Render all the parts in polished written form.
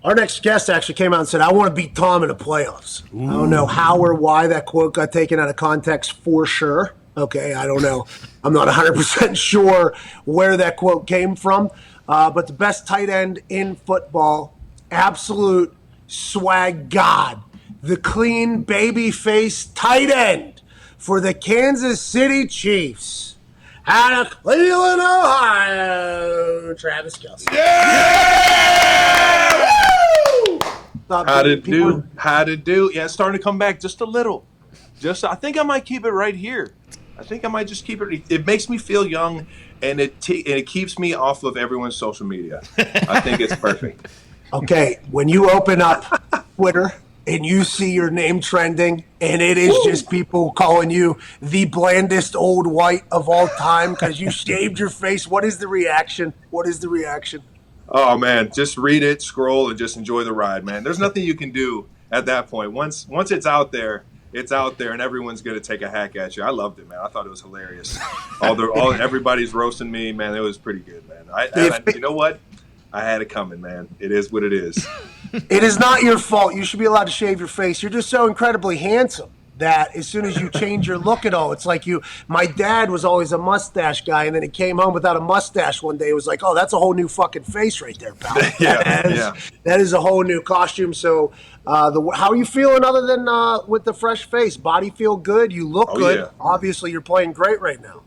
Our next guest actually came out and said, I want to beat Tom in the playoffs. Ooh. I don't know how or why that quote got taken out of context for sure. Okay, I don't know. I'm not 100% sure where that quote came from. But the best tight end in football, absolute swag god, the clean baby-face tight end for the Kansas City Chiefs out of Cleveland, Ohio, Travis Kelce. Yeah! How'd it do? Yeah, it's starting to come back just a little. I think I might keep it right here. I think I might just keep it. It makes me feel young, and it keeps me off of everyone's social media. I think it's perfect. Okay, when you open up Twitter and you see your name trending, and it is just people calling you the blandest old white of all time because you shaved your face, what is the reaction? Oh, man, just read it, scroll, and just enjoy the ride, man. There's nothing you can do at that point. Once it's out there, and everyone's going to take a hack at you. I loved it, man. I thought it was hilarious. Everybody's roasting me, man. It was pretty good, man. You know what? I had it coming, man. It is what it is. It is not your fault. You should be allowed to shave your face. You're just so incredibly handsome that as soon as you change your look at all, it's like my dad was always a mustache guy, and then he came home without a mustache one day. It was like, oh, that's a whole new fucking face right there, pal. That is a whole new costume. So how are you feeling other than with the fresh face? Body feel good? You look good. Yeah. Obviously, you're playing great right now.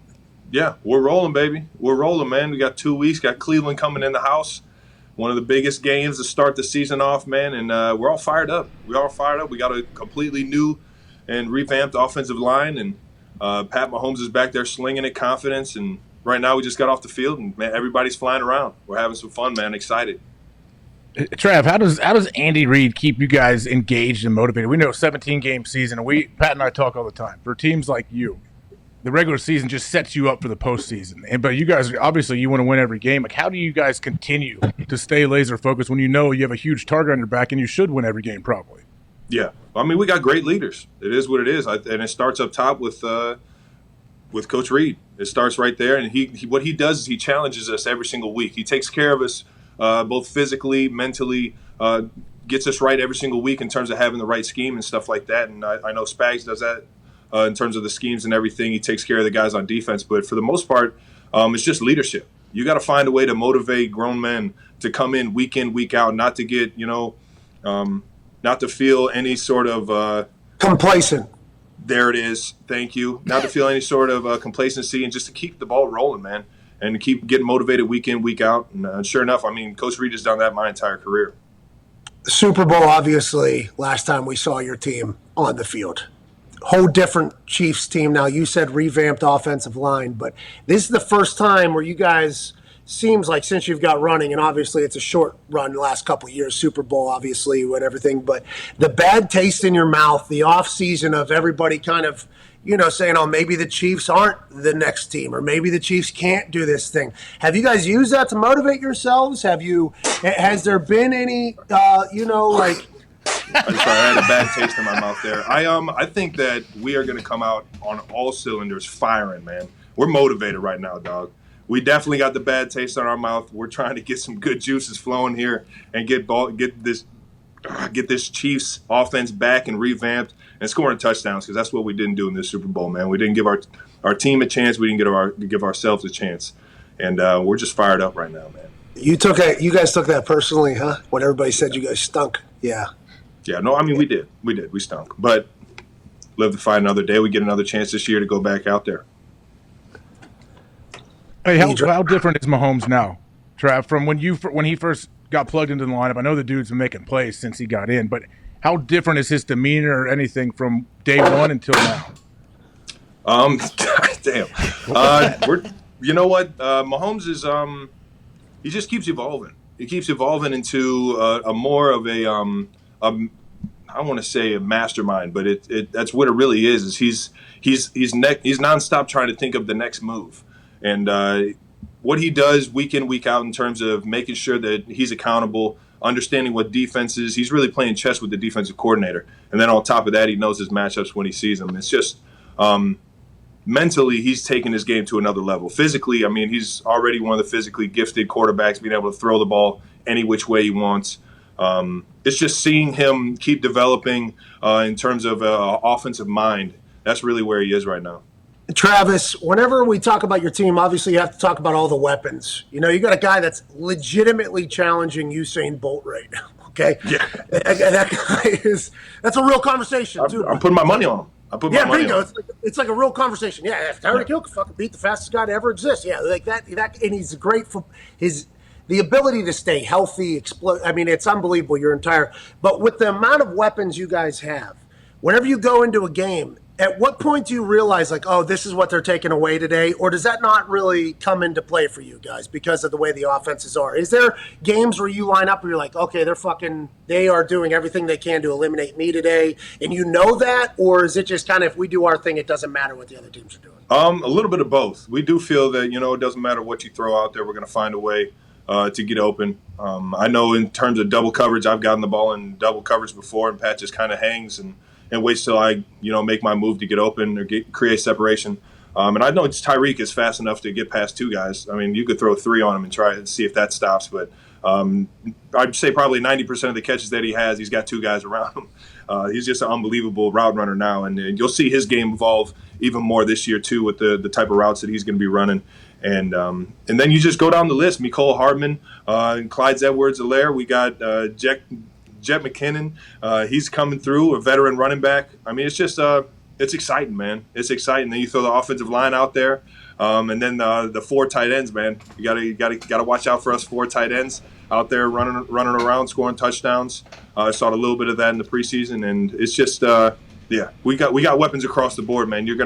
Yeah, we're rolling, baby. We're rolling, man. We got 2 weeks. Got Cleveland coming in the house. One of the biggest games to start the season off, man. And we're all fired up. We got a completely new and revamped offensive line. And Pat Mahomes is back there slinging it, confidence. And right now we just got off the field, and, man, everybody's flying around. We're having some fun, man. Excited. Trav, how does Andy Reid keep you guys engaged and motivated? We know 17-game season, and Pat and I talk all the time. For teams like you, the regular season just sets you up for the postseason. But you guys, obviously, you want to win every game. Like, how do you guys continue to stay laser focused when you know you have a huge target on your back and you should win every game probably? Yeah, I mean, we got great leaders. It is what it is, and it starts up top with Coach Reid. It starts right there, and he what he does is he challenges us every single week. He takes care of us both physically, mentally, gets us right every single week in terms of having the right scheme and stuff like that. And I know Spags does that. In terms of the schemes and everything, he takes care of the guys on defense. But for the most part, it's just leadership. You got to find a way to motivate grown men to come in, week out, not to get, not to feel any sort of complacent. There it is. Thank you. Not to feel any sort of complacency, and just to keep the ball rolling, man, and to keep getting motivated week in, week out. And sure enough, I mean, Coach Reid has done that my entire career. Super Bowl, obviously, last time we saw your team on the field. Whole different Chiefs team now. You said revamped offensive line, but this is the first time where you guys, seems like since you've got running, and obviously it's a short run the last couple of years, Super Bowl obviously and everything, but the bad taste in your mouth, the off season of everybody kind of, saying, oh, maybe the Chiefs aren't the next team, or maybe the Chiefs can't do this thing. Have you guys used that to motivate yourselves? Has there been any, I had a bad taste in my mouth there. I think that we are going to come out on all cylinders firing, man. We're motivated right now, dog. We definitely got the bad taste in our mouth. We're trying to get some good juices flowing here and get this Chiefs offense back and revamped and scoring touchdowns, because that's what we didn't do in this Super Bowl, man. We didn't give our team a chance. We didn't give ourselves a chance, and we're just fired up right now, man. You guys took that personally, huh? When everybody said you guys stunk, yeah. Yeah, no, I mean, we did. We stunk. But live to fight another day. We get another chance this year to go back out there. Hey, how different is Mahomes now, Trav, from when he first got plugged into the lineup? I know the dude's been making plays since he got in, but how different is his demeanor or anything from day one until now? Damn. You know what? Mahomes is he just keeps evolving. He keeps evolving into a more of a I want to say a mastermind, but that's what it really is he's nonstop trying to think of the next move. And what he does week in, week out in terms of making sure that he's accountable, understanding what defenses, he's really playing chess with the defensive coordinator. And then on top of that, he knows his matchups when he sees them. It's just mentally, he's taking his game to another level. Physically, I mean, he's already one of the physically gifted quarterbacks, being able to throw the ball any which way he wants. It's just seeing him keep developing in terms of offensive mind. That's really where he is right now. Travis, whenever we talk about your team, obviously you have to talk about all the weapons. You know, you got a guy that's legitimately challenging Usain Bolt right now. Okay, Yeah, that guy that's a real conversation too. I'm putting my money on him. Bingo. It's like a real conversation. Yeah, if Tyreek Hill could fucking beat the fastest guy to ever exist. Yeah, like that, and he's great for the ability to stay healthy, explode. I mean, it's unbelievable. But with the amount of weapons you guys have, whenever you go into a game, at what point do you realize, like, oh, this is what they're taking away today? Or does that not really come into play for you guys because of the way the offenses are? Is there games where you line up where you're like, okay, they are doing everything they can to eliminate me today, and you know that? Or is it just kind of, if we do our thing, it doesn't matter what the other teams are doing? A little bit of both. We do feel that, it doesn't matter what you throw out there, we're going to find a way to get open. I know in terms of double coverage, I've gotten the ball in double coverage before, and Pat just kind of hangs and waits till I, make my move to get open or create separation. And I know Tyreek is fast enough to get past two guys. I mean, you could throw three on him and try to see if that stops. But I'd say probably 90% of the catches that he has, he's got two guys around him. He's just an unbelievable route runner now. And you'll see his game evolve even more this year, too, with the type of routes that he's going to be running. And then you just go down the list. Mecole Hardman, Clyde Edwards-Helaire. We got Jet McKinnon, he's coming through, a veteran running back. I mean, it's just it's exciting, man. It's exciting. Then you throw the offensive line out there, and then the four tight ends, man. You gotta watch out for us four tight ends out there running around, scoring touchdowns. I saw a little bit of that in the preseason, and it's just we got weapons across the board, man. We're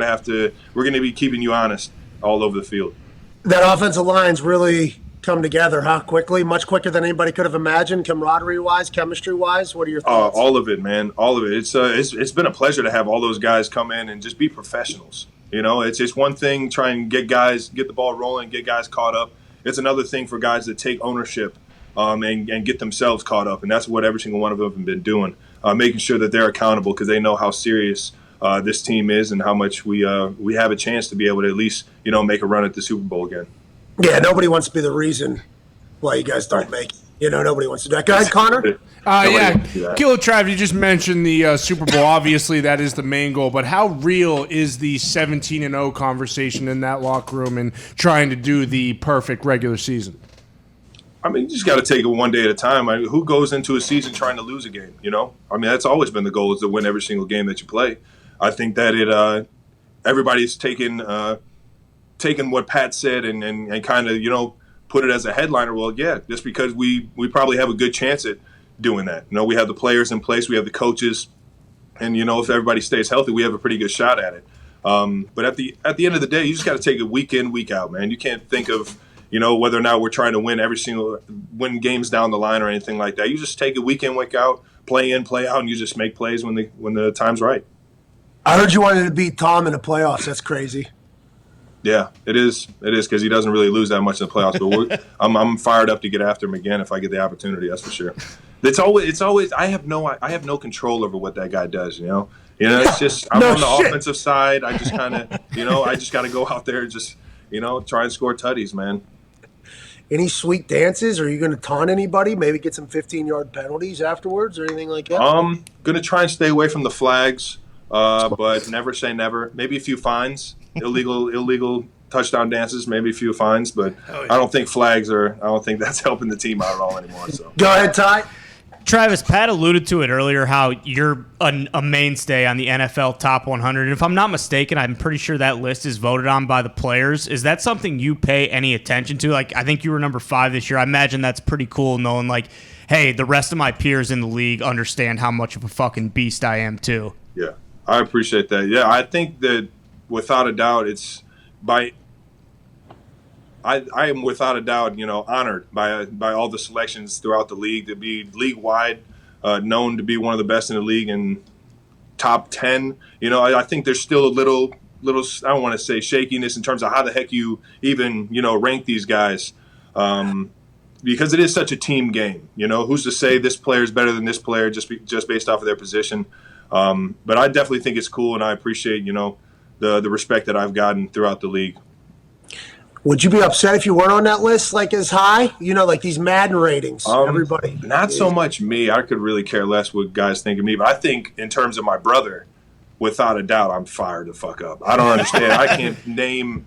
gonna be keeping you honest all over the field. That offensive line's really come together, huh? Quickly, much quicker than anybody could have imagined, camaraderie-wise, chemistry-wise. What are your thoughts? All of it, man. All of it. It's been a pleasure to have all those guys come in and just be professionals. It's just one thing trying to get the ball rolling, get guys caught up. It's another thing for guys to take ownership and get themselves caught up, and that's what every single one of them have been doing, making sure that they're accountable because they know how serious this team is and how much we have a chance to be able to at least make a run at the Super Bowl again. Yeah, nobody wants to be the reason why you guys don't make it. Nobody wants to do that. Go ahead, Connor. Gil, Travis, you just mentioned the Super Bowl. Obviously, that is the main goal. But how real is the 17-0 conversation in that locker room and trying to do the perfect regular season? I mean, you just got to take it one day at a time. I mean, who goes into a season trying to lose a game? I mean, that's always been the goal, is to win every single game that you play. I think that everybody's taken what Pat said and kind of, put it as a headliner. Well, yeah, just because we probably have a good chance at doing that. We have the players in place, we have the coaches, and, if everybody stays healthy, we have a pretty good shot at it. But at the end of the day, you just got to take it week in, week out, man. You can't think of, whether or not we're trying to win games down the line or anything like that. You just take it week in, week out, play in, play out, and you just make plays when the time's right. I heard you wanted to beat Tom in the playoffs. That's crazy. Yeah, it is because he doesn't really lose that much in the playoffs. But I'm fired up to get after him again if I get the opportunity. That's for sure. It's always I have no control over what that guy does. It's just I'm on the offensive side. I just kind of I just got to go out there and just try and score tutties, man. Any sweet dances? Are you going to taunt anybody? Maybe get some 15-yard penalties afterwards or anything like that? Going to try and stay away from the flags, but never say never. Maybe a few fines. Illegal touchdown dances, maybe a few fines, but I don't think that's helping the team out at all anymore. So go ahead, Ty. Travis, Pat alluded to it earlier how you're a mainstay on the NFL Top 100. And if I'm not mistaken, I'm pretty sure that list is voted on by the players. Is that something you pay any attention to? Like, I think you were number 5 this year. I imagine that's pretty cool knowing, like, hey, the rest of my peers in the league understand how much of a fucking beast I am too. Yeah, I appreciate that. Yeah, I think that without a doubt, I am without a doubt, honored by all the selections throughout the league to be league-wide, known to be one of the best in the league and top 10. I think there's still a little I don't want to say shakiness in terms of how the heck you even rank these guys, because it is such a team game. Who's to say this player is better than this player just based off of their position? But I definitely think it's cool, and I appreciate the respect that I've gotten throughout the league. Would you be upset if you weren't on that list, like as high? You know, like these Madden ratings. Everybody. Not so much me. I could really care less what guys think of me. But I think in terms of my brother, without a doubt, I'm fired the fuck up. I don't understand. I can't name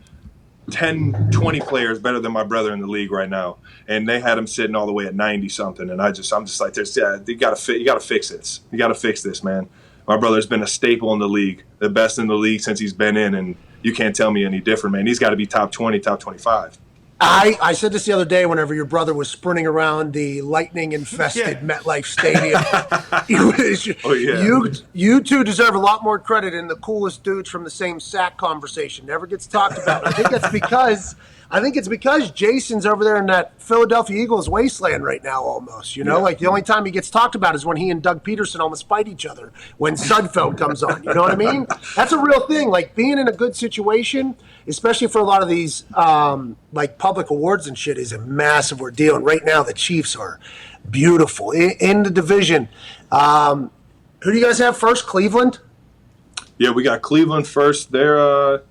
10, 20 players better than my brother in the league right now. And they had him sitting all the way at 90 something. And I'm just like, you got to fix this. You got to fix this, man. My brother's been a staple in the league, the best in the league since he's been in. And you can't tell me any different, man. He's got to be top 20, top 25. I said this the other day whenever your brother was sprinting around the lightning-infested MetLife Stadium. You two deserve a lot more credit and the coolest dudes from the same sack conversation. Never gets talked about. I think it's because Jason's over there in that Philadelphia Eagles wasteland right now almost. You know, like the only time he gets talked about is when he and Doug Peterson almost fight each other when Sudfeld comes on. You know what I mean? That's a real thing. Like being in a good situation, especially for a lot of these like public awards and shit, is a massive ordeal. And right now the Chiefs are beautiful in the division. Who do you guys have first? Cleveland? Yeah, we got Cleveland first. They're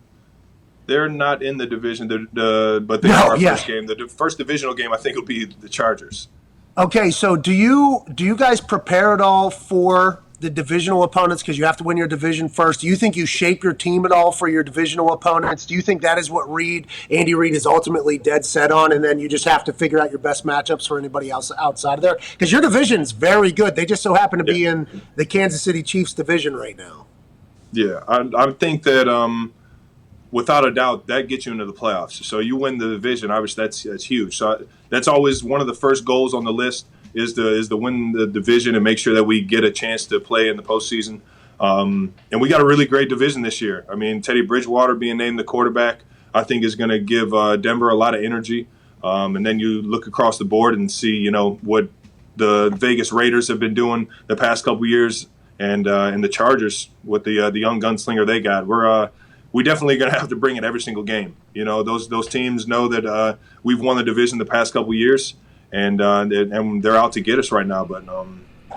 not in the division, but they are our first game. The first divisional game, I think, will be the Chargers. Okay, so do you guys prepare at all for the divisional opponents because you have to win your division first? Do you think you shape your team at all for your divisional opponents? Do you think that is what Andy Reid is ultimately dead set on, and then you just have to figure out your best matchups for anybody else outside of there? Because your division's very good. They just so happen to be in the Kansas City Chiefs division right now. Yeah, I think that without a doubt, that gets you into the playoffs. So you win the division, obviously that's huge. So that's always one of the first goals on the list is to win the division and make sure that we get a chance to play in the postseason. And we got a really great division this year. I mean, Teddy Bridgewater being named the quarterback, I think is going to give Denver a lot of energy. And then you look across the board and see, you know, what the Vegas Raiders have been doing the past couple years, and the Chargers with the young gunslinger they got. We definitely going to have to bring it every single game. You know, those teams know that we've won the division the past couple years, and they're out to get us right now. But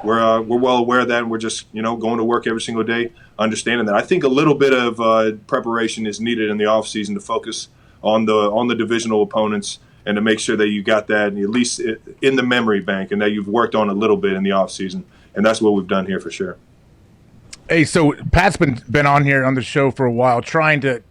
we're well aware of that, and we're just, you know, going to work every single day, understanding that. I think a little bit of preparation is needed in the offseason to focus on the divisional opponents and to make sure that you got that at least in the memory bank and that you've worked on a little bit in the offseason. And that's what we've done here for sure. Hey, so Pat's been on here on the show for a while, trying to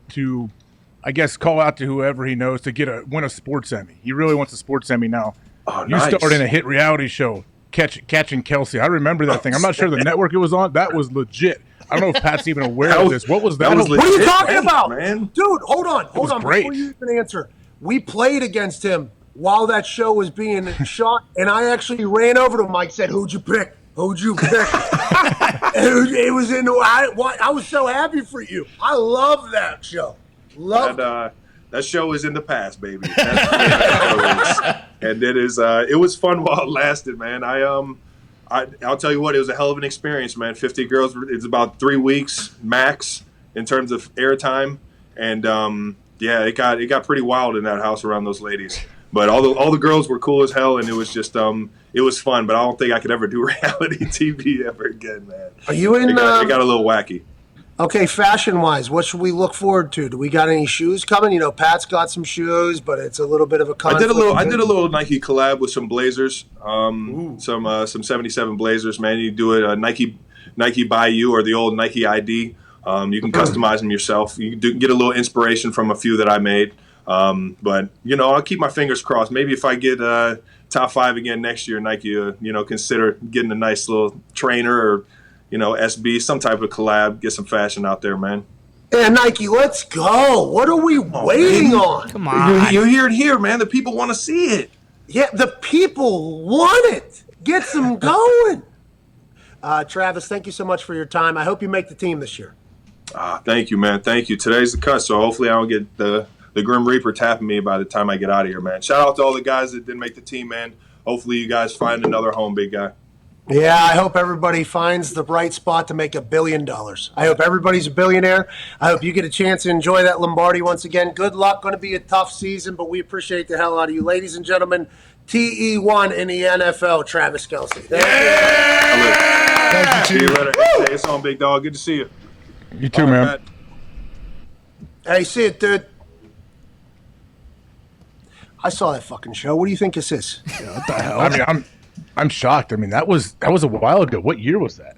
I guess call out to whoever he knows to win a sports Emmy. He really wants a sports Emmy now. Oh, you nice. starred in a hit reality show, Catching Kelce. I remember that thing. I'm not sure the network it was on. That was legit. I don't know if Pat's even aware of this. What was that? Was what are you talking about, man? Dude, hold on. Great. Before you even answer. We played against him while that show was being shot, and I actually ran over to him. Mike said, "Who'd you pick? Who'd you pick?" It was in. I was so happy for you. I love that show. That show is in the past, baby. And it was fun while it lasted, man. I'll tell you what, it was a hell of an experience, man. 50 girls. It's about 3 weeks max in terms of airtime, and it got pretty wild in that house around those ladies. But all the girls were cool as hell, and it was just it was fun. But I don't think I could ever do reality TV ever again, man. Are you in? It got a little wacky. Okay, fashion-wise, what should we look forward to? Do we got any shoes coming? You know, Pat's got some shoes, but it's a little bit of a conflict. I did a little Nike collab with some Blazers, some 77 Blazers. Man, you do it Nike by you or the old Nike ID. You can customize them yourself. You can get a little inspiration from a few that I made. But you know, I'll keep my fingers crossed. Maybe if I get top 5 again next year, Nike, consider getting a nice little trainer or, SB, some type of collab, get some fashion out there, man. Yeah, Nike, let's go. What are we waiting on? Come on. You hear it here, man. The people want to see it. Yeah, the people want it. Get some going. Travis, thank you so much for your time. I hope you make the team this year. Thank you, man. Thank you. Today's the cut, so hopefully I don't get the Grim Reaper tapping me by the time I get out of here, man. Shout out to all the guys that didn't make the team, man. Hopefully you guys find another home, big guy. Yeah, I hope everybody finds the right spot to make $1 billion. I hope everybody's a billionaire. I hope you get a chance to enjoy that Lombardi once again. Good luck. Going to be a tough season, but we appreciate the hell out of you. Ladies and gentlemen, TE1 in the NFL, Travis Kelce. Thank you. See you later. Hey, it's on, big dog. Good to see you. You too, man. Pat. Hey, see it, dude. I saw that fucking show. What do you think this is? What the hell? I mean, I'm shocked. I mean, that was a while ago. What year was that?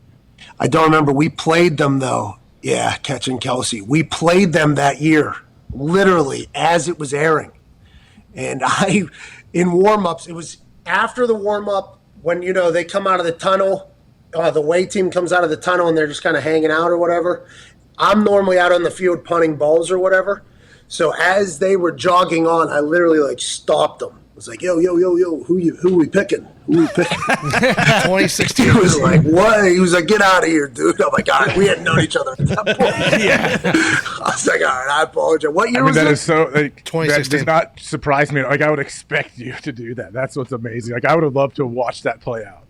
I don't remember. We played them, though. Yeah, catching Kelce. We played them that year, literally, as it was airing. And in warm-ups, it was after the warm-up when, they come out of the tunnel. The away team comes out of the tunnel and they're just kind of hanging out or whatever. I'm normally out on the field punting balls or whatever. So as they were jogging on, I literally stopped them. I was like, yo, who we picking? Who we picking? 2016. He was like, what? He was like, get out of here, dude. I'm like, all right, we hadn't known each other at that point. Yeah. I was like, all right, I apologize. What year was that? it? Is so that 2016. does not surprise me. Like, I would expect you to do that. That's what's amazing. Like, I would have loved to have watched that play out.